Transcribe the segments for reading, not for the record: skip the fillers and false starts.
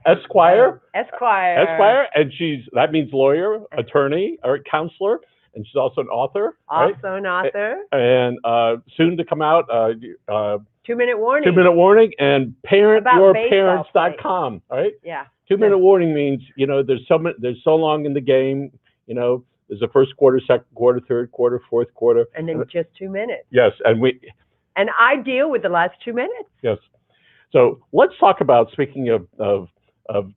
Esquire. Esquire. Esquire, and that means lawyer, attorney, or counselor, and she's also an author. Also right? an author. And soon to come out, 2-minute warning. 2-minute warning, and parentyourparents.com. Right? Yeah. 2-minute warning means there's so long in the game. There's the first quarter, second quarter, third quarter, fourth quarter, and then just 2 minutes. Yes, and I deal with the last 2 minutes. Yes. So let's talk about, speaking of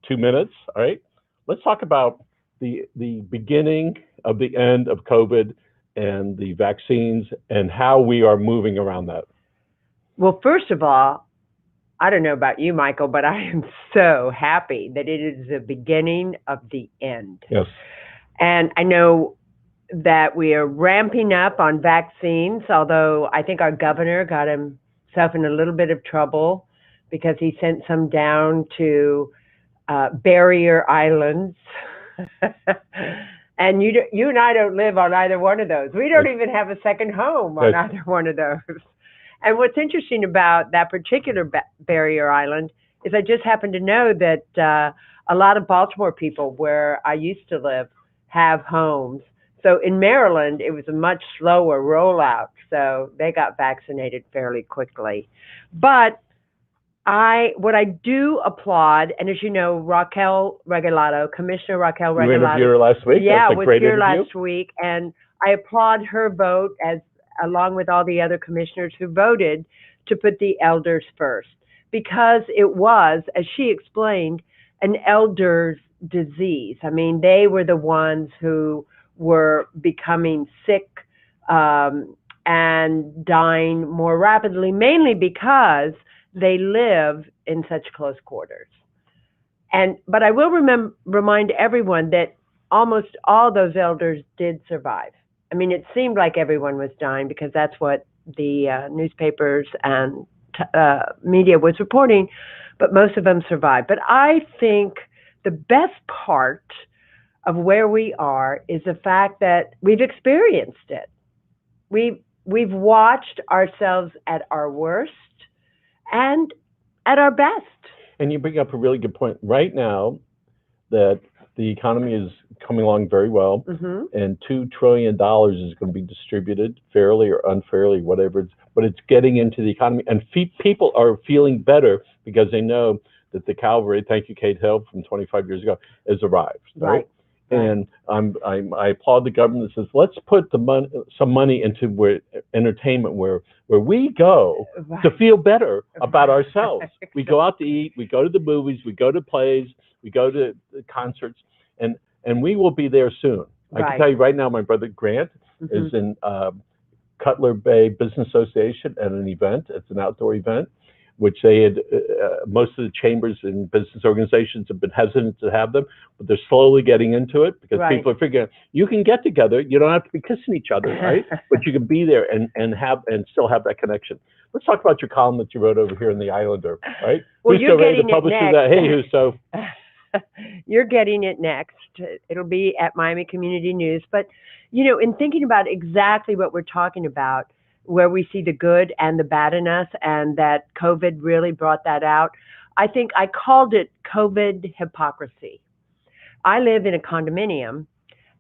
2 minutes. All right. Let's talk about the beginning of the end of COVID and the vaccines and how we are moving around that. Well, first of all, I don't know about you, Michael, but I am so happy that it is the beginning of the end. Yes. And I know that we are ramping up on vaccines, although I think our governor got himself in a little bit of trouble because he sent some down to barrier islands. And you and I don't live on either one of those. We don't even have a second home on either one of those. And what's interesting about that particular barrier island is I just happen to know that a lot of Baltimore people, where I used to live, have homes. So in Maryland, it was a much slower rollout. So they got vaccinated fairly quickly. But what I do applaud, and as you know, Commissioner Raquel Regalado. You interviewed her last week? Yeah, was here last week. And I applaud her vote, along with all the other commissioners who voted, to put the elders first. Because it was, as she explained, an elder's disease. I mean, they were the ones who were becoming sick and dying more rapidly, mainly because they live in such close quarters. But I will remind everyone that almost all those elders did survive. I mean, it seemed like everyone was dying because that's what the newspapers and media was reporting, but most of them survived. But I think the best part of where we are is the fact that we've experienced it. We've watched ourselves at our worst and at our best. And you bring up a really good point. Right now, that the economy is coming along very well, and $2 trillion is going to be distributed fairly or unfairly, whatever. But it's getting into the economy, and people are feeling better because they know that the cavalry, thank you, Kate Hill, from 25 years ago, has arrived. Right. And I applaud the government that says, let's put some money into entertainment where we go to feel better about ourselves. We go out to eat, we go to the movies, we go to plays, we go to concerts, and we will be there soon. I can tell you right now, my brother Grant is in Cutler Bay Business Association at an event. It's an outdoor event, which they had, most of the chambers and business organizations have been hesitant to have them, but they're slowly getting into it because people are figuring you can get together. You don't have to be kissing each other, right? But you can be there and still have that connection. Let's talk about your column that you wrote over here in the Islander, right? Well, you're getting it next. Hey, Huso. You're getting it next. It'll be at Miami Community News. But, in thinking about exactly what we're talking about, where we see the good and the bad in us, and that COVID really brought that out, I think I called it COVID hypocrisy. I live in a condominium,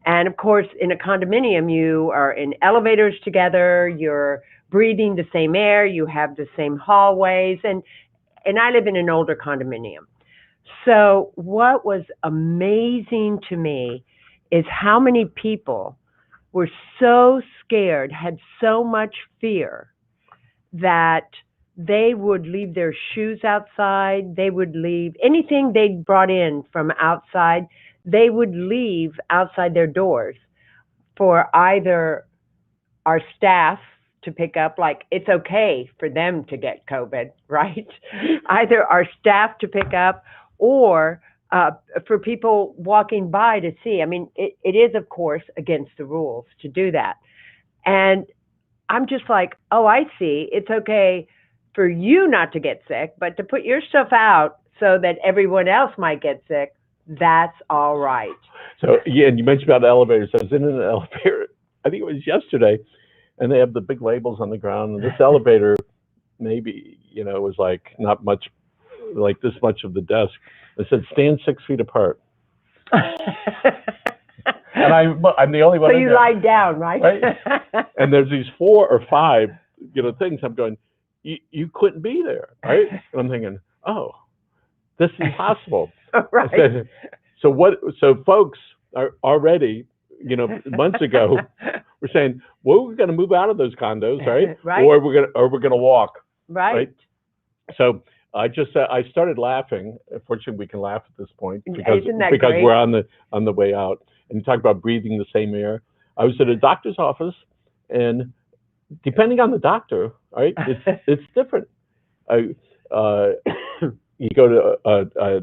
and of course, in a condominium, you are in elevators together, you're breathing the same air, you have the same hallways, and I live in an older condominium. So what was amazing to me is how many people were so scared, had so much fear, that they would leave their shoes outside, they would leave anything they'd brought in from outside, they would leave outside their doors for either our staff to pick up, like it's okay for them to get COVID, right? Either our staff to pick up or for people walking by to see. I mean, it is, of course, against the rules to do that. And I'm just like, oh, I see. It's okay for you not to get sick, but to put your stuff out so that everyone else might get sick, that's all right. So, yeah, and you mentioned about elevators. I was in an elevator, I think it was yesterday, and they have the big labels on the ground. And this elevator, maybe, was like not much, like this much of the desk. It said stand 6 feet apart. And I'm the only one. So in you there, lied down, right? right? And there's these 4 or 5, things. I'm going, you couldn't be there, right? And I'm thinking, oh, this is impossible. Right. I said, so folks are already, months ago, we're saying, well, we're going to move out of those condos, right? Right. Or we're going to walk, Right. So I started laughing. Fortunately, we can laugh at this point because Isn't that because great? we're on the way out. And you talk about breathing the same air. I was at a doctor's office, and depending on the doctor, right, it's different. You go to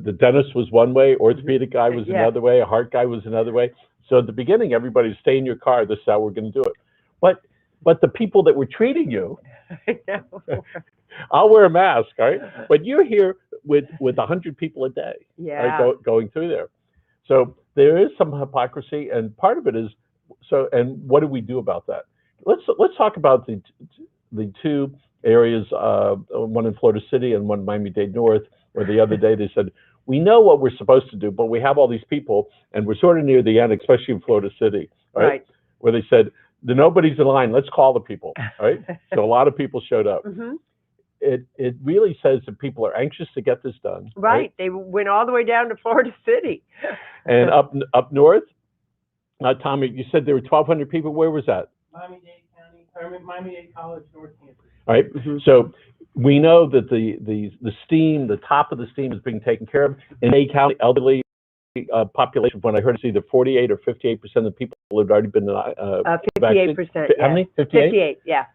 the dentist was one way, orthopedic guy was another way, a heart guy was another way. So at the beginning, everybody's stay in your car. This is how we're going to do it. But the people that were treating you, I know. I'll wear a mask, right? But you're here with 100 people a day, Yeah. right, going through there. So there is some hypocrisy, and part of it is so. And what do we do about that? Let's talk about the 2 areas, one in Florida City and one in Miami-Dade North, where the other day they said, we know what we're supposed to do, but we have all these people, and we're sort of near the end, especially in Florida City, right? Where they said, nobody's in line, let's call the people, right? So a lot of people showed up. Mm-hmm. It really says that people are anxious to get this done. Right. They went all the way down to Florida City. And up north, Tommy, you said there were 1,200 people. Where was that? Miami-Dade College, North Campus. All right. Mm-hmm. So we know that the steam, the top of the steam, is being taken care of. In Dade County, elderly population, when I heard it's either 48 or 58% of the people have already been 58%. How many? 58. Yeah.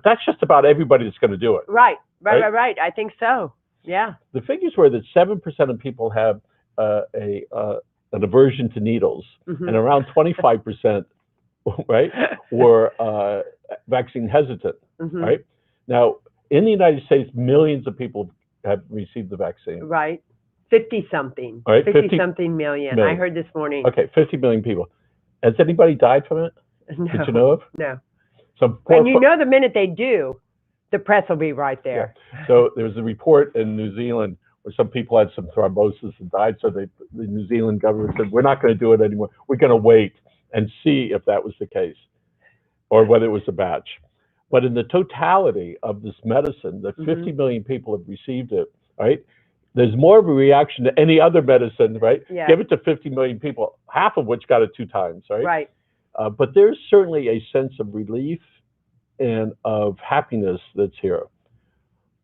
That's just about everybody that's going to do it. Right. I think so. Yeah. The figures were that 7% of people have an aversion to needles, mm-hmm. and around 25%, right, were vaccine hesitant. Mm-hmm. Right. Now, in the United States, millions of people have received the vaccine. Right. 50-something. Right. 50-something million. I heard this morning. Okay, 50 million people. Has anybody died from it? No. Did you know of? No. So and the minute they do, the press will be right there. Yeah. So there was a report in New Zealand where some people had some thrombosis and died. So the New Zealand government said, we're not going to do it anymore. We're going to wait and see if that was the case or whether it was a batch. But in the totality of this medicine, that 50 million people have received it, right? There's more of a reaction to any other medicine, right? Yeah. Give it to 50 million people, half of which got it 2 times, right? Right. But there's certainly a sense of relief and of happiness that's here.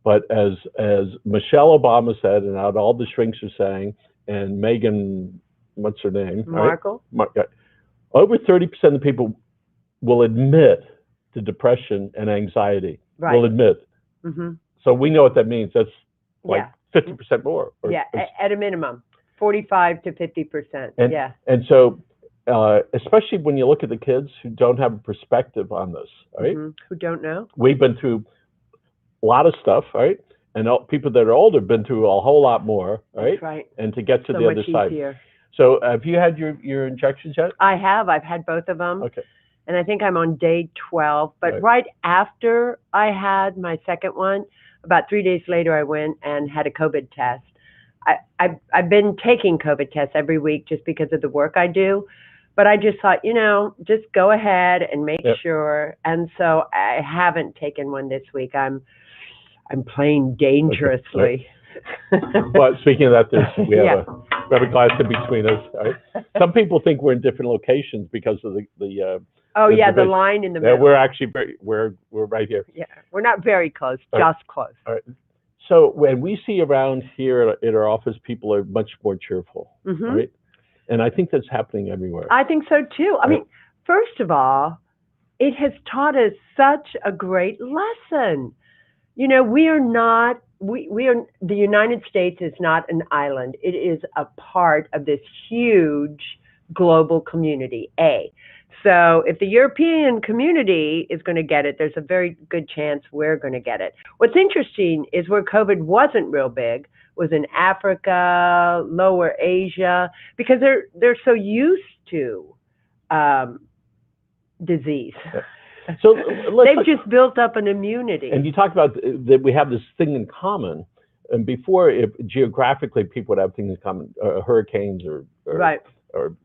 But as Michelle Obama said, and all the shrinks are saying, and Meghan, what's her name? Markle. Right? Over 30% of people will admit to depression and anxiety. Right. Will admit. Mm-hmm. So we know what that means. That's like 50% more. At a minimum, 45 to 50%. And so, especially when you look at the kids who don't have a perspective on this, right? Mm-hmm. Who don't know? We've been through a lot of stuff, right? And people that are older have been through a whole lot more, right? That's right. And to get to the other side. Easier. So have you had your injections yet? I have. I've had both of them. Okay. And I think I'm on day 12. But right after I had my second one, about 3 days later, I went and had a COVID test. I've been taking COVID tests every week just because of the work I do. But I just thought, just go ahead and make sure. And so I haven't taken one this week. I'm playing dangerously. Okay. But speaking of that, we have a glass in between us. Right? Some people think we're in different locations because of the the line in the middle. We're actually we're right here. Yeah, we're not very close, just close. All right. So when we see around here at our office, people are much more cheerful, right? And I think that's happening everywhere. I think so too. I mean, first of all, it has taught us such a great lesson. We are not. We are. The United States is not an island. It is a part of this huge global community. So if the European community is going to get it, there's a very good chance we're going to get it. What's interesting is where COVID wasn't real big was in Africa, Lower Asia, because they're so used to disease. So they've just built up an immunity. And you talk about that we have this thing in common. And before, if geographically people would have things in common, hurricanes Right. or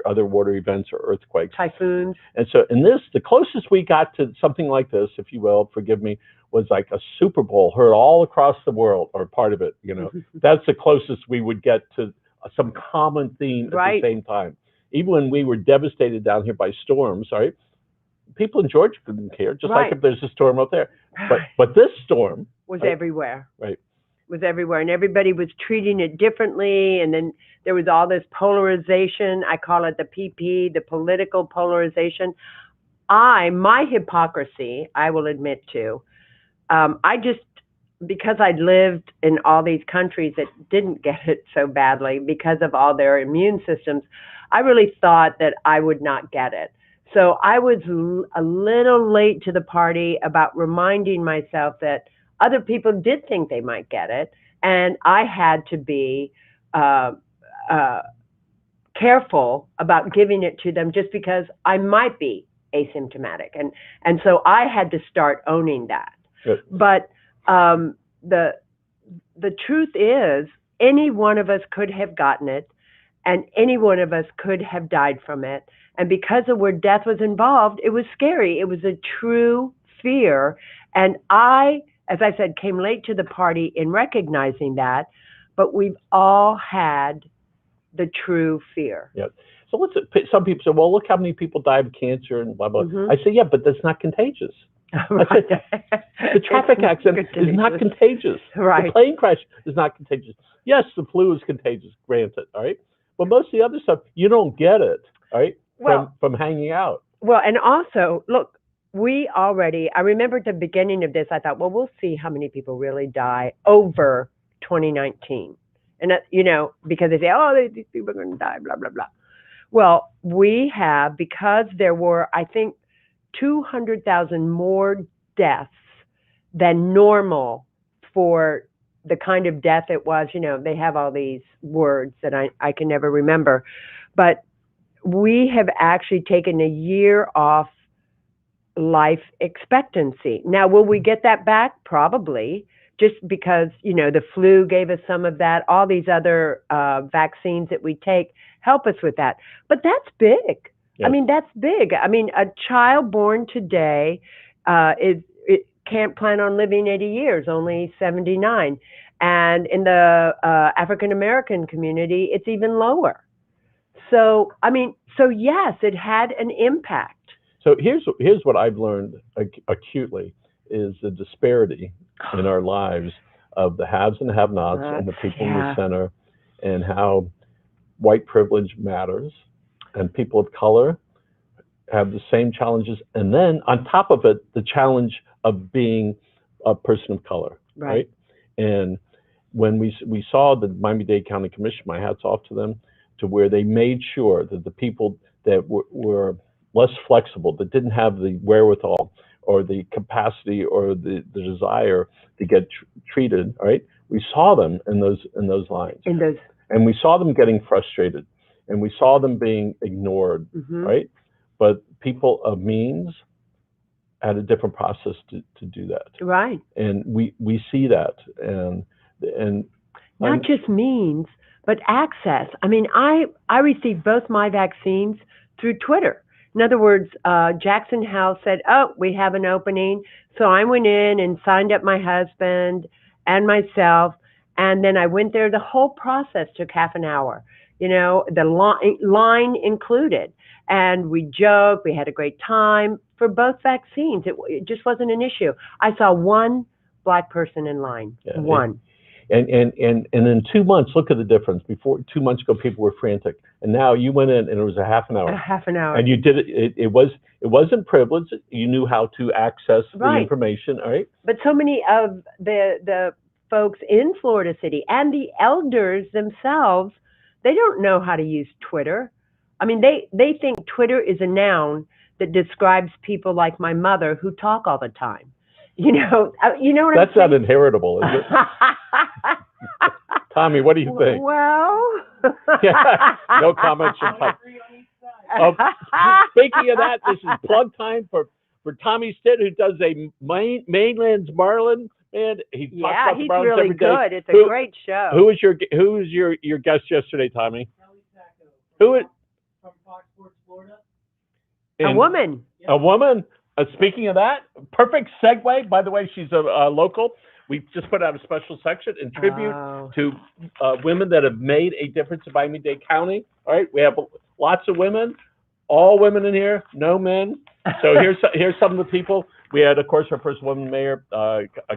other water events or earthquakes. Typhoons. And so in this, the closest we got to something like this, if you will, forgive me, was like a Super Bowl heard all across the world, or part of it, you know. That's the closest we would get to some common theme at Right. the same time. Even when we were devastated down here by storms, right? People in Georgia didn't care, just Right. like if there's a storm up there. But this storm was right? everywhere. Right. Was everywhere, and everybody was treating it differently. And then there was all this polarization. I call it the PP, the political polarization. My hypocrisy, I will admit to, I just, because I'd lived in all these countries that didn't get it so badly because of all their immune systems, I really thought that I would not get it. So I was a little late to the party about reminding myself that other people did think they might get it, and I had to be careful about giving it to them just because I might be asymptomatic, and so I had to start owning that. Good. But the truth is, any one of us could have gotten it, and any one of us could have died from it. And because of where death was involved, it was scary. It was a true fear. And I, as I said, came late to the party in recognizing that, but we've all had the true fear. Yeah. So some people say, well, look how many people die of cancer and blah, blah. Mhm. I say, yeah, but that's not contagious. Right. The traffic accident is not contagious. Right. The plane crash is not contagious. Yes, the flu is contagious, granted, all right? But most of the other stuff, you don't get it, all right, from hanging out. Well, and also, look, I remember at the beginning of this, I thought, well, we'll see how many people really die over 2019. And, because they say, oh, these people are going to die, blah, blah, blah. Well, we have, because there were, I think, 200,000 more deaths than normal for the kind of death it was. They have all these words that I can never remember. But we have actually taken a year off life expectancy. Now, will we get that back? Probably, just because, the flu gave us some of that. All these other vaccines that we take help us with that. But that's big. Yes. I mean, that's big. I mean, a child born today it can't plan on living 80 years, only 79. And in the African-American community, it's even lower. So, yes, it had an impact. So here's what I've learned acutely is the disparity in our lives of the haves and have-nots and the people in the center, and how white privilege matters, and people of color have the same challenges. And then on top of it, the challenge of being a person of color, right? And when we saw the Miami-Dade County Commission, my hat's off to them, to where they made sure that the people that were less flexible, that didn't have the wherewithal or the capacity or the desire to get treated, right? We saw them in those lines. And we saw them getting frustrated, and we saw them being ignored, right? But people of means had a different process to do that. Right. And we see that, and not just means, but access. I mean, I received both my vaccines through Twitter. In other words, Jackson House said, oh, we have an opening. So I went in and signed up my husband and myself. And then I went there. The whole process took half an hour, the line included. And we joked. We had a great time for both vaccines. It just wasn't an issue. I saw one Black person in line. Yeah, one. And in 2 months, look at the difference. Before 2 months ago, people were frantic, and now you went in and it was a half an hour. A half an hour. And you did it. It wasn't privileged. You knew how to access the information, all right? But so many of the folks in Florida City and the elders themselves, they don't know how to use Twitter. I mean, they think Twitter is a noun that describes people like my mother who talk all the time. You know what That's not inheritable, is it? Tommy, what do you think? Well, yeah, no comments from Tommy. Speaking of that, this is plug time for Tommy Stitt, who does a Mainland's Marlin Man, he talks Yeah, about the he's Browns really every day. good. It's a Who great show. who was your guest yesterday, Tommy? Kelly Sacco Who is from Fox Sports Florida. A and woman. a woman? Speaking of that, perfect segue. By the way, she's a local. We just put out a special section in tribute Oh. to women that have made a difference in Miami-Dade County. All right, we have lots of women, all women in here, no men. So here's some of the people. We had, of course, our first woman mayor,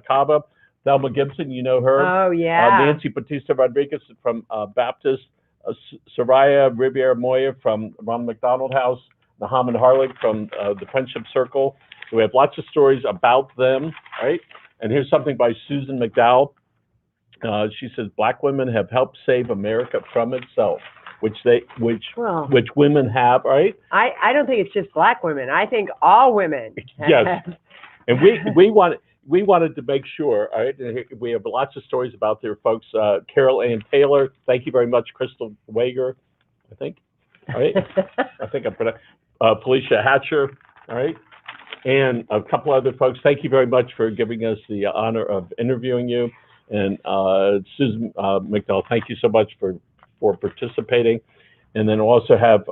Cava, Thelma Gibson. You know her. Oh, yeah. Nancy Batista Rodriguez from Baptist. Soraya Riviera Moya from Ronald McDonald House. Muhammad Harlik from the Friendship Circle. So we have lots of stories about them, right? And here's something by Susan McDowell. She says Black women have helped save America from itself, which Well, women have, right? I don't think it's just Black women. I think all women. Yes. And we wanted to make sure, all right? We have lots of stories about their folks. Carol Ann Taylor, thank you very much. Crystal Wager, I think, all right? I think I'm gonna. Felicia Hatcher, all right, and a couple other folks. Thank you very much for giving us the honor of interviewing you. And Susan McDowell, thank you so much for participating. And then also have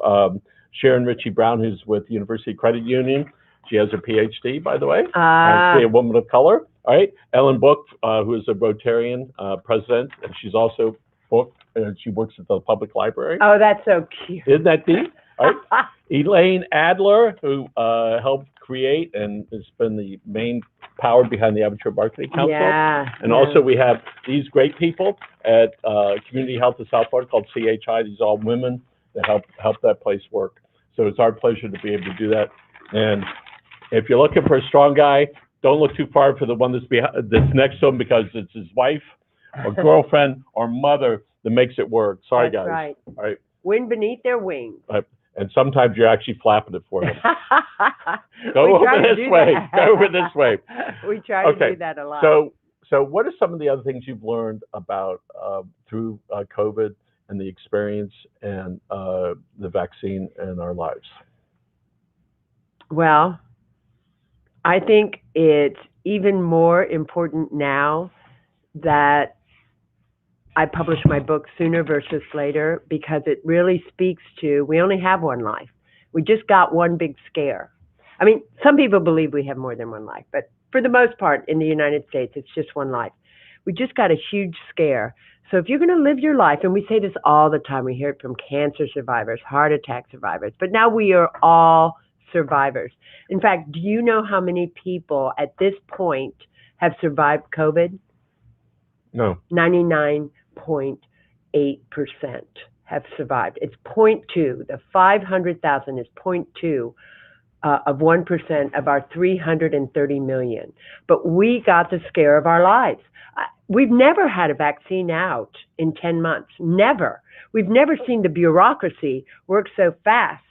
Sharon Ritchie Brown, who's with University Credit Union. She has her PhD, by the way. Actually, a woman of color. All right. Ellen Book, who is a Rotarian president, and she's also booked. She works at the public library. Oh, that's so cute. Isn't that neat? Right? Elaine Adler, who helped create and has been the main power behind the Amateur Marketing Council. Yeah. And also we have these great people at Community Health of South Florida called CHI. These are all women that help that place work. So it's our pleasure to be able to do that. And if you're looking for a strong guy, don't look too far for the one that's next to him, because it's his wife or girlfriend or mother that makes it work. Sorry, That's guys. right. All right. Wind beneath their wings. And sometimes you're actually flapping it for them. Go over this way. Go over this way. We try to do that a lot. So what are some of the other things you've learned about through COVID and the experience and the vaccine in our lives? Well, I think it's even more important now that I publish my book sooner versus later, because it really speaks to, we only have one life. We just got one big scare. I mean, some people believe we have more than one life, but for the most part in the United States, it's just one life. We just got a huge scare. So if you're going to live your life, and we say this all the time, we hear it from cancer survivors, heart attack survivors, but now we are all survivors. In fact, do you know how many people at this point have survived COVID? No. 99.8% have survived. It's 0.2. The 500,000 is 0.2 of 1% of our 330 million. But we got the scare of our lives. We've never had a vaccine out in 10 months. Never. We've never seen the bureaucracy work so fast.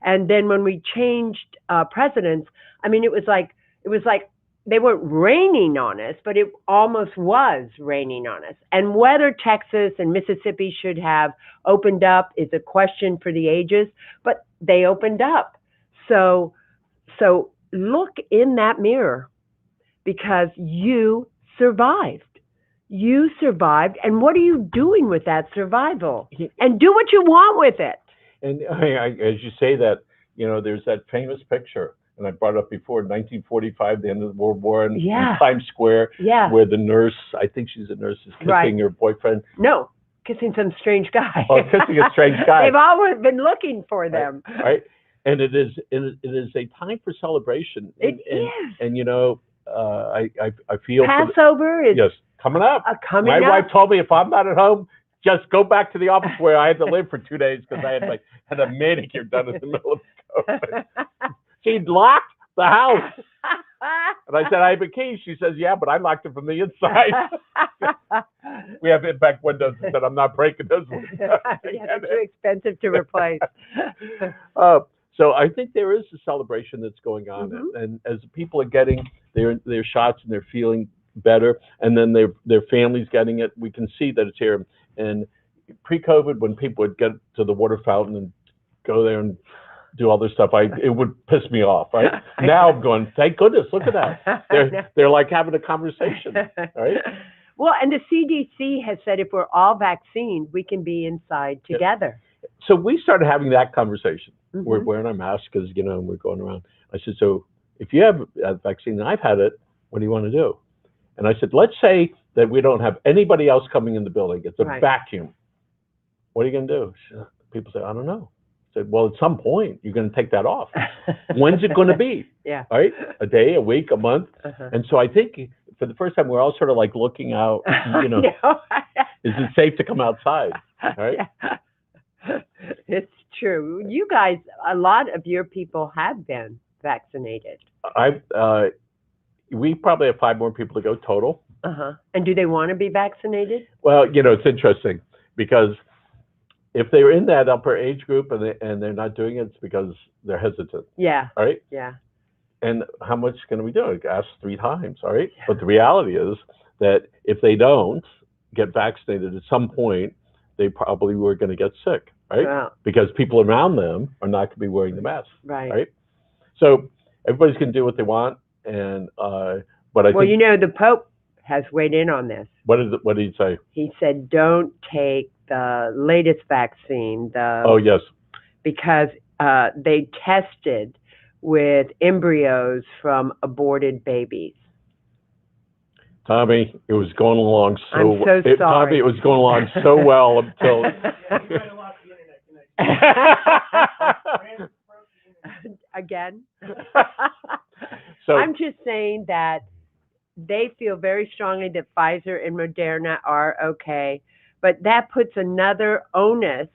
And then when we changed presidents, I mean, it was like they weren't raining on us, but it almost was raining on us. And whether Texas and Mississippi should have opened up is a question for the ages, but they opened up. So look in that mirror, because you survived. You survived, and what are you doing with that survival? And do what you want with it. And as you say that, there's that famous picture, and I brought it up before, 1945, the end of the World War, in Times Square, where the nurse, I think she's a nurse, is kissing her boyfriend. No, kissing some strange guy. Oh, kissing a strange guy. They've always been looking for them. Right. And it is a time for celebration. It is. And I feel Passover is coming up. My wife told me if I'm not at home, just go back to the office where I had to live for 2 days because I had a manicure done in the middle of COVID. She'd locked the house. And I said, I have a key. She says, yeah, but I locked it from the inside. We have impact windows, but I'm not breaking those windows. They're too expensive to replace. So I think there is a celebration that's going on. And as people are getting their shots and they're feeling better, and then their families getting it, we can see that it's here. And pre-COVID, when people would get to the water fountain and go there and do all this stuff, it would piss me off, right? Now I'm going, thank goodness, look at that. They're like having a conversation, right? Well, and the CDC has said if we're all vaccinated, we can be inside together. So we started having that conversation. Mm-hmm. We're wearing our masks because, we're going around. I said, so if you have a vaccine and I've had it, what do you want to do? And I said, let's say that we don't have anybody else coming in the building. It's a vacuum. What are you going to do? People say, I don't know. I said, well, at some point, you're going to take that off. When's it going to be? Yeah. Right? A day, a week, a month? And so I think for the first time, we're all sort of like looking out, is it safe to come outside? Right? Yeah. It's true. You guys, a lot of your people have been vaccinated. We probably have 5 more people to go total. And do they want to be vaccinated? Well, it's interesting because if they're in that upper age group and they're not doing it, it's because they're hesitant. Yeah. All right? Yeah. And how much can we do? Ask 3 times, all right? Yeah. But the reality is that if they don't get vaccinated at some point, they probably were going to get sick, right? Wow. Because people around them are not going to be wearing the mask, right? So everybody's going to do what they want, and but I think, the Pope has weighed in on this. What did he say? He said, "Don't take the latest vaccine." Yes, because they tested with embryos from aborted babies. Tommy, it was going along so I'm so sorry. Tommy, it was going along so well until. Again. So I'm just saying that they feel very strongly that Pfizer and Moderna are okay, but that puts another onus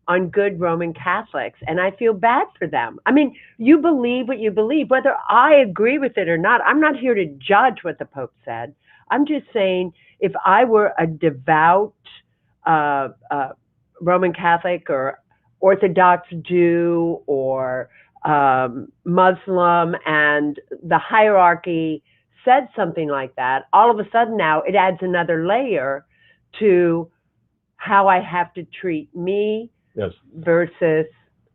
on good Roman Catholics, and I feel bad for them. I mean, you believe what you believe, whether I agree with it or not. I'm not here to judge what the Pope said. I'm just saying, if I were a devout Roman Catholic or Orthodox Jew or Muslim, and the hierarchy said something like that, all of a sudden now it adds another layer to how I have to treat me. Yes. Versus.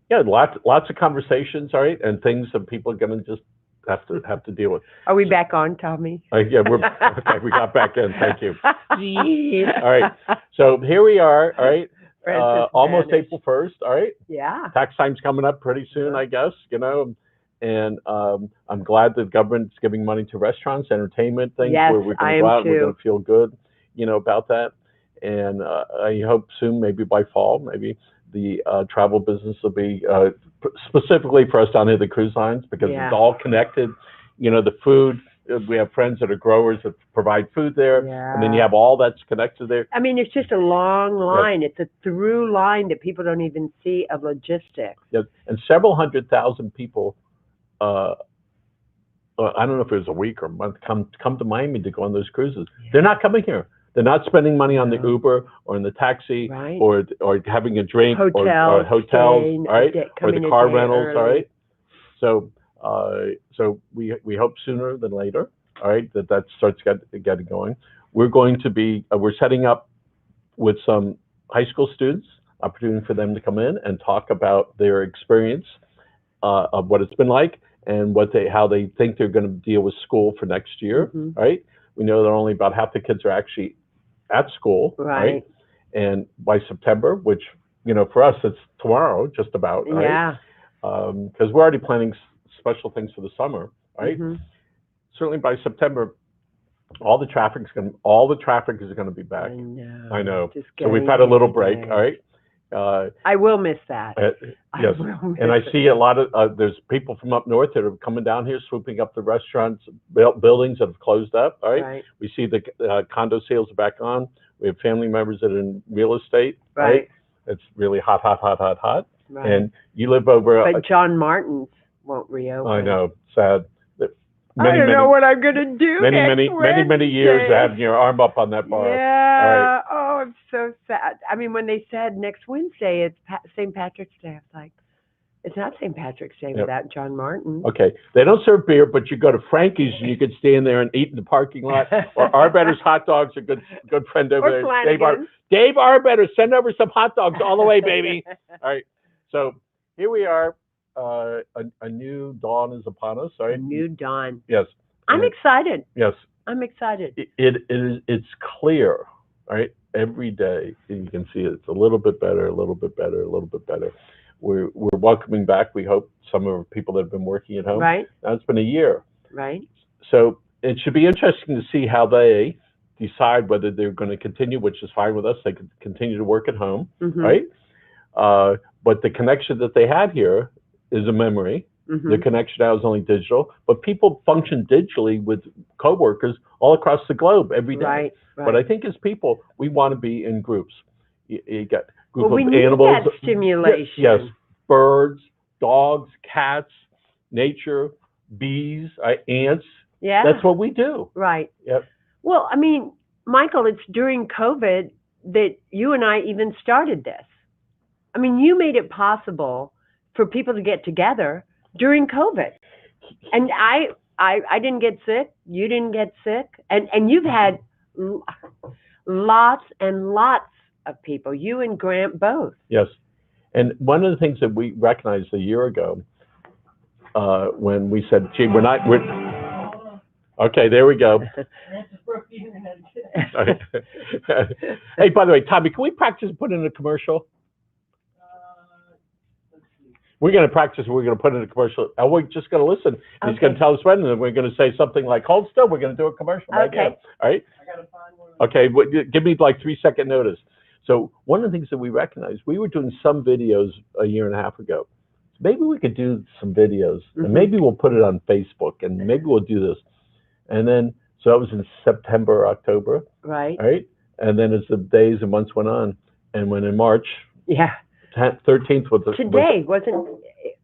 Yeah, lots of conversations, all right, and things that people are going to just have to deal with. Are we back on, Tommy? Yeah, we're okay. We got back in. Thank you. All right, so here we are. All right, almost April 1st. All right. Yeah. Tax time's coming up pretty soon, I guess. And I'm glad that the government's giving money to restaurants, entertainment things, where we're going to go out. We're going to feel good, about that. And I hope soon, maybe by fall, maybe the travel business will be specifically for us down here, the cruise lines, because it's all connected. The food, we have friends that are growers that provide food there, and then you have all that's connected there. I mean, it's just a long line. It's a through line that people don't even see of logistics. Yeah, and several 100,000 people, I don't know if it was a week or a month, come to Miami to go on those cruises. They're not coming here. They're not spending money on the Uber or in the taxi or having a drink or hotels, all right, or the car rentals, all right. So we hope sooner than later, all right, that starts getting going. We're going to be we're setting up with some high school students, opportunity for them to come in and talk about their experience of what it's been like and how they think they're going to deal with school for next year, right? We know that only about half the kids are actually at school, right? And by September, which, for us, it's tomorrow, just about, right? Yeah. Because we're already planning special things for the summer, right? Certainly by September, all the traffic is going to be back. I know. So we've had a little break, all right? I will miss that. Yes, and I see a lot of there's people from up north that are coming down here, swooping up the restaurants, buildings that have closed up. All right, we see the condo sales are back on. We have family members that are in real estate. Right, it's really hot. Right. And you live over. But John Martin's won't reopen. I know, sad. I don't know what I'm gonna do. Many years having your arm up on that bar. Yeah. Right. Oh, I'm so sad. I mean, when they said next Wednesday it's St. Patrick's Day, I was like, it's not St. Patrick's Day without John Martin. Okay. They don't serve beer, but you go to Frankie's and you could stand there and eat in the parking lot. Or Arbetter's Hot Dogs, a good friend over there. Dave Arbetter, send over some hot dogs all the way, baby. All right. So here we are. a new dawn is upon us, A right? new dawn. Yes. I'm excited. Yes. I'm excited. It's clear, right? Every day you can see it's a little bit better, a little bit better, a little bit better. We're welcoming back, we hope, some of our people that have been working at home. Right. Now it's been a year. Right. So it should be interesting to see how they decide whether they're going to continue, which is fine with us. They can continue to work at home, right? But the connection that they had here is a memory. The connection now is only digital, but people function digitally with coworkers all across the globe every day. Right. But I think as people, we want to be in groups. You got a group Well, we of need animals. that stimulation. Yes, birds, dogs, cats, nature, bees, ants. Yeah. That's what we do. Right. Yep. Well, I mean, Michael, it's during COVID that you and I even started this. I mean, you made it possible for people to get together during COVID. And I didn't get sick. You didn't get sick. And you've had lots and lots of people, you and Grant both. Yes. And one of the things that we recognized a year ago when we said, gee, okay, there we go. Hey, by the way, Tommy, can we practice putting in a commercial? We're going to practice. We're going to put in a commercial. And we're just going to listen. And he's going to tell us when, and then we're going to say something like, hold still. We're going to do a commercial right now. All right? I gotta find one. Okay, give me like 3-second notice. So one of the things that we recognized, we were doing some videos a year and a half ago. Maybe we could do some videos, and maybe we'll put it on Facebook, and maybe we'll do this. And then, so that was in September, October. Right. Right? And then as the days and months went on, and when in March, 13th was today wasn't.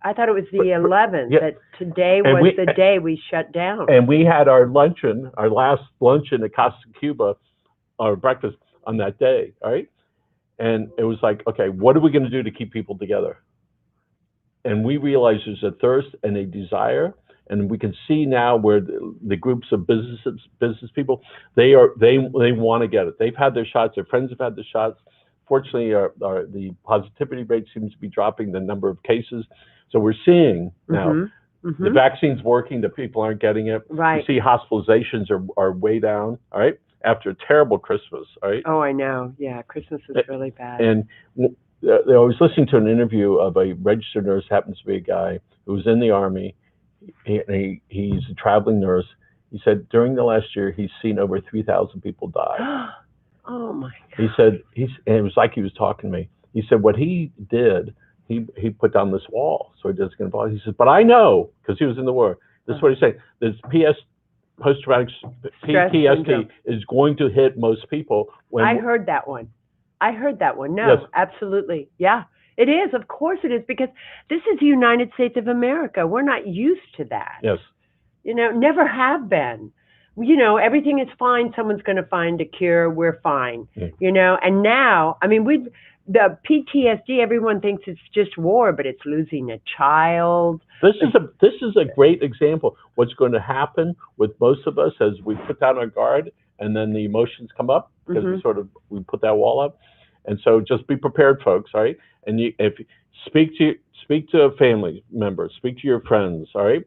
I thought it was the 11th. Yeah. That today was the day we shut down. And we had our luncheon, our last luncheon at Casa Cuba, our breakfast on that day. All right, and it was like, okay, what are we going to do to keep people together? And we realized there's a thirst and a desire, and we can see now where the groups of business people, they want to get it. They've had their shots. Their friends have had the shots. Fortunately, the positivity rate seems to be dropping, the number of cases. So we're seeing now the vaccine's working, the people aren't getting it. Right. You see hospitalizations are way down, all right, after a terrible Christmas, all right? Oh, I know. Yeah, Christmas is really bad. And I was listening to an interview of a registered nurse, happens to be a guy who was in the Army. He's a traveling nurse. He said during the last year, he's seen over 3,000 people die. Oh my God. He said, and it was like he was talking to me. He said what he did, he put down this wall so he doesn't get involved. He says, but I know, because he was in the war, this is what he's saying, this post-traumatic PTSD is going to hit most people. I heard that one. No, yes. Absolutely. Yeah, it is. Of course it is, because this is the United States of America. We're not used to that. Yes. You know, never have been. You know, everything is fine. Someone's going to find a cure. We're fine. Yeah. You know, and now, I mean, the PTSD, everyone thinks it's just war, but it's losing a child. This is a great example. What's going to happen with most of us as we put down our guard and then the emotions come up because we put that wall up. And so just be prepared, folks. All right. And if speak to a family member, speak to your friends. All right.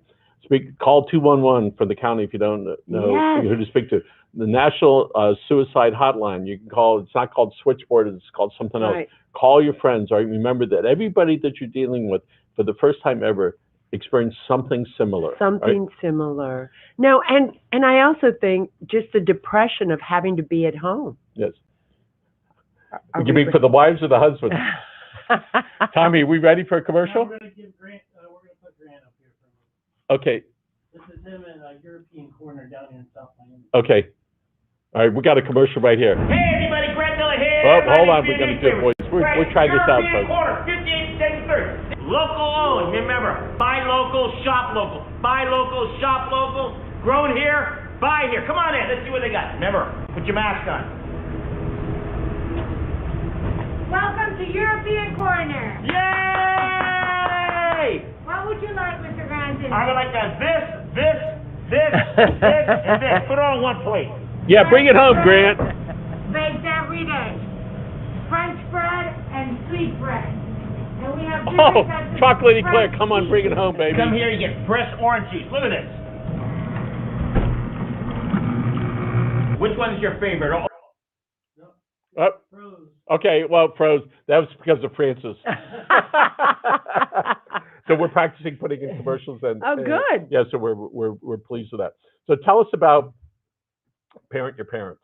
Call 211 for the county if you don't know who to speak to. The National Suicide Hotline, you can call. It's not called switchboard. It's called something else. Call your friends. All right. Remember that everybody that you're dealing with for the first time ever experienced something similar. Similar. No, and I also think just the depression of having to be at home. Yes. You mean for the wives or the husbands? Tommy, are we ready for a commercial? We're going to give Grant. We're going to put Grant up here for a minute. Okay. This is him in a European corner down here in South Miami. Okay. All right, we got a commercial right here. Hey, everybody, Grant Miller here. Oh, hold on, we're going to do a voice. We're trying this out, folks. Corner, 5873. Local owned. Remember, buy local, shop local. Buy local, shop local. Grown here, buy here. Come on in. Let's see what they got. Remember, put your mask on. Welcome to European Corner. Yay! What would you like, Mr. Granson? I would like to this, and this. Put it all on one plate. Yeah, bring it home, Grant. Baked every day. French bread and sweet bread. And we have Oh, different types of chocolate eclair. fresh Come on, bring it cheese. home, baby. Come here, you get fresh orange juice. Look at this. Which one is your favorite? Oh, Oh, Froze. okay, well, froze. That was because of Francis. So we're practicing putting in commercials and Oh, good. yeah, so we're pleased with that. So tell us about Parent Your Parents.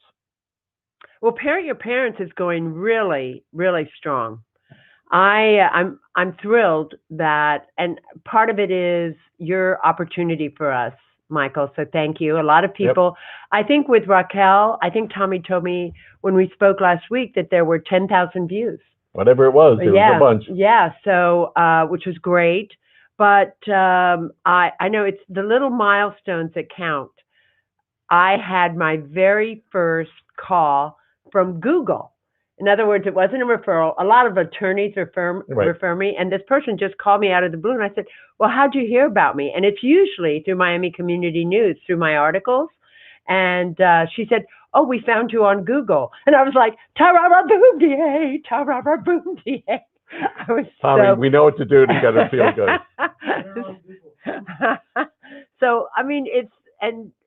Well, Parent Your Parents is going really, really strong. I'm thrilled that, and part of it is your opportunity for us, Michael. So thank you. A lot of people, I think with Raquel, I think Tommy told me when we spoke last week that there were 10,000 views. Whatever it was, there was a bunch. Yeah. So, which was great. But I know it's the little milestones that count. I had my very first call from Google. In other words, it wasn't a referral. A lot of attorneys refer me, and this person just called me out of the blue, and I said, well, how'd you hear about me? And it's usually through Miami Community News, through my articles. And she said, oh, we found you on Google. And I was like, ta-ra-ra-boom-de-ay, ta-ra-ra-boom-de-ay. I was Tommy, so... we know what to do to get her feel good. So, I mean,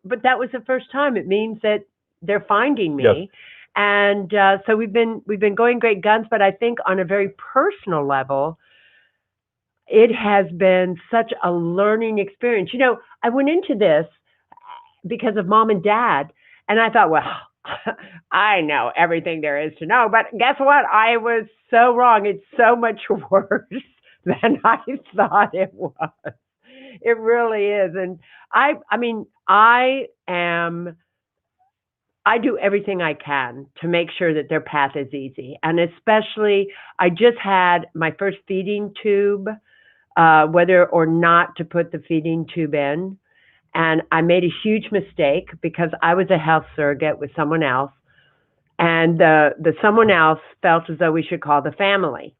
but that was the first time. It means that they're finding me. Yes. And so we've been going great guns, but I think on a very personal level, it has been such a learning experience. You know, I went into this because of Mom and Dad, and I thought, well, I know everything there is to know, but guess what? I was so wrong. It's so much worse than I thought it was. It really is. And I mean, I do everything I can to make sure that their path is easy. And especially, I just had my first feeding tube, whether or not to put the feeding tube in. And I made a huge mistake because I was a health surrogate with someone else. And the someone else felt as though we should call the family.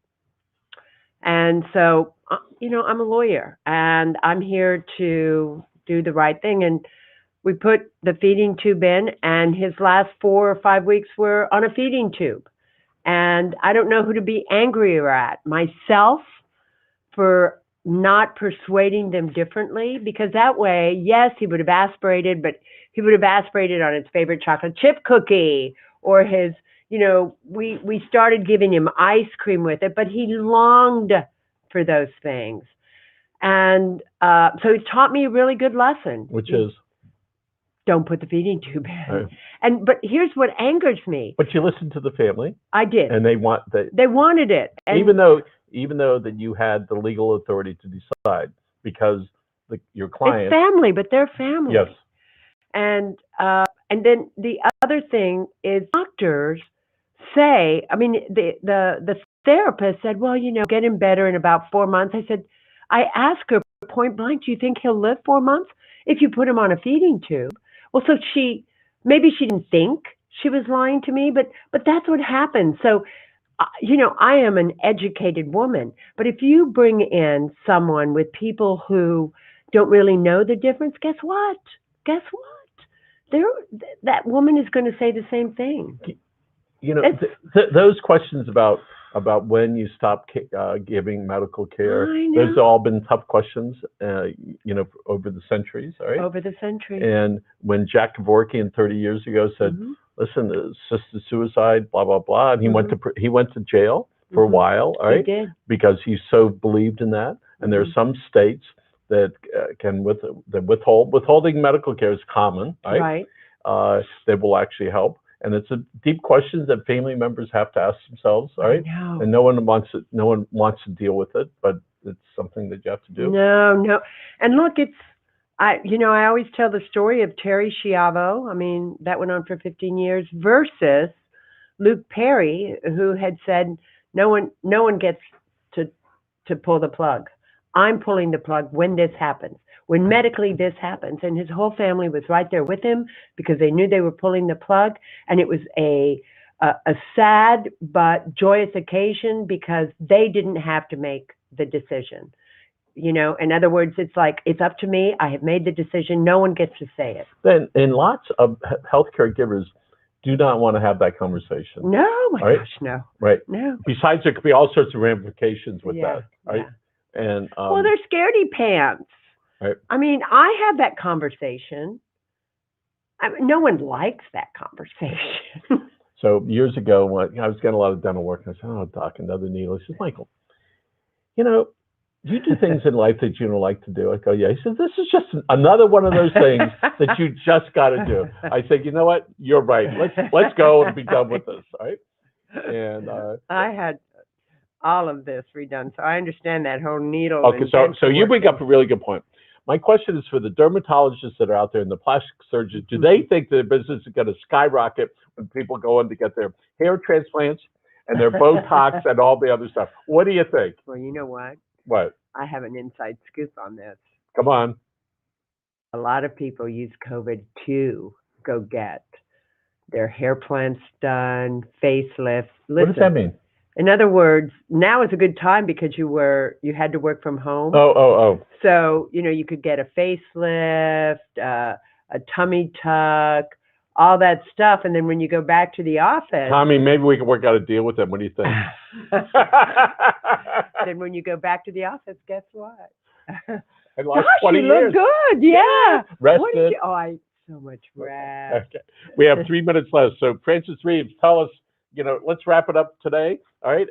And so, you know, I'm a lawyer and I'm here to do the right thing. And we put the feeding tube in, and his last 4 or 5 weeks were on a feeding tube. And I don't know who to be angrier at, myself for not persuading them differently, because that way, yes, he would have aspirated, but he would have aspirated on his favorite chocolate chip cookie or his, you know, we started giving him ice cream with it, but he longed for those things. And so it taught me a really good lesson. Which is? Don't put the feeding tube in. Right. But here's what angers me. But you listened to the family. I did. And they wanted it. And even though that you had the legal authority to decide, because your client. It's family, but they're family. Yes. And then the other thing is doctors say, I mean, the therapist said, well, you know, get him better in about 4 months. I asked her point blank, do you think he'll live 4 months if you put him on a feeding tube? Well, so maybe she didn't think she was lying to me, but that's what happened. So, you know, I am an educated woman, but if you bring in someone with people who don't really know the difference, guess what? That woman is going to say the same thing. You know, those questions about when you stop giving medical care, those have all been tough questions, you know, over the centuries, all right? Over the centuries. And when Jack Kevorkian 30 years ago said, listen, assisted suicide, blah, blah, blah, and he went to jail for a while, all right? He did. Because he so believed in that. And there are some states that withholding medical care is common, right? Right. That will actually help. And it's a deep question that family members have to ask themselves, all right? And no one wants to deal with it, but it's something that you have to do. No. And look, I always tell the story of Terry Schiavo. I mean, that went on for 15 years versus Luke Perry, who had said, no one gets to pull the plug. I'm pulling the plug when this happens. When medically this happens. And his whole family was right there with him because they knew they were pulling the plug. And it was a sad but joyous occasion because they didn't have to make the decision. You know, in other words, it's like, it's up to me. I have made the decision. No one gets to say it. Then, and lots of healthcare givers do not want to have that conversation. No, my All right? gosh, no. Right. No. Besides, there could be all sorts of ramifications with Yeah, that. Right. yeah. And Well, they're scaredy pants. right. I mean, I had that conversation. No one likes that conversation. So years ago, when I was getting a lot of dental work, I said, "Oh, doc, another needle." He says, "Michael, you know, you do things in life that you don't like to do." I go, "Yeah." He says, "This is just another one of those things that you just got to do." I said, "You know what? You're right. Let's go and be done with this." All right. And I had all of this redone, so I understand that whole needle. okay, and so dental you bring work up a really good point. My question is for the dermatologists that are out there and the plastic surgeons. Do they think their business is going to skyrocket when people go in to get their hair transplants and their Botox and all the other stuff? What do you think? Well, you know what? What? I have an inside scoop on this. Come on. A lot of people use COVID to go get their hair plants done, facelifts. Listen, What does that mean? in other words, now is a good time because you had to work from home. Oh. So, you could get a facelift, a tummy tuck, all that stuff. And then when you go back to the office. Tommy, maybe we can work out a deal with them. What do you think? Then when you go back to the office, guess what? I lost Gosh, 20 you years. look good. Yeah. Rested. What did you? Oh, so much rest. Okay. We have 3 minutes left. So Frances Reaves, tell us, let's wrap it up today. All right.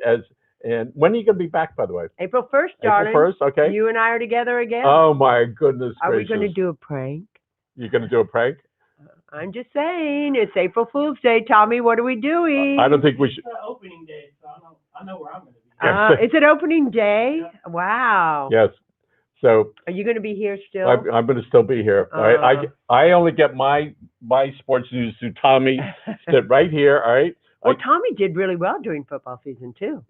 And when are you going to be back, by the way? April 1st, darling. April 1st, okay. You and I are together again. Oh, my goodness Are gracious. we going to do a prank? You're going to do a prank? I'm just saying, it's April Fool's Day. Tommy, what are we doing? I don't think we should. It's opening day, so I know where I'm going to be. Is it opening day? Yeah. Wow. Yes. So are you going to be here still? I'm going to still be here. All right. I only get my sports news through Tommy. Sit right here. All right. Well, Tommy did really well during football season too.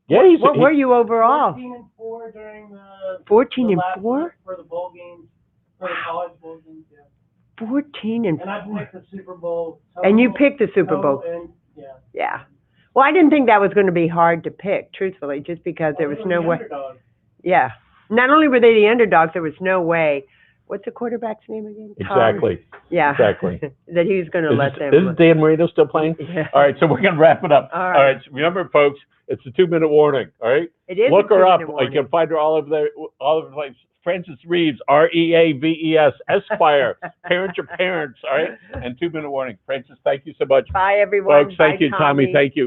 What were you overall? 14-4 during the 14-4 for the bowl games, for the college bowl games. Yeah. 14-4. And I picked the Super Bowl. And you picked the Super Bowl. Yeah. Well, I didn't think that was going to be hard to pick, truthfully, just because there was no way. Underdogs. Yeah. Not only were they the underdogs, there was no way. What's the quarterback's name again? Exactly. Yeah. Exactly. That he was going to let them. Is Dan Marino still playing? Yeah. All right, so we're going to wrap it up. All right. So remember, folks, it's a 2-minute warning. All right. It is. Look her up. Warning. You can find her all over the place. Frances Reaves, Reaves, Esquire. Parent your parents. All right. And 2-minute warning. Frances, thank you so much. Bye, everyone. Folks, thank you, Tommy. Thank you.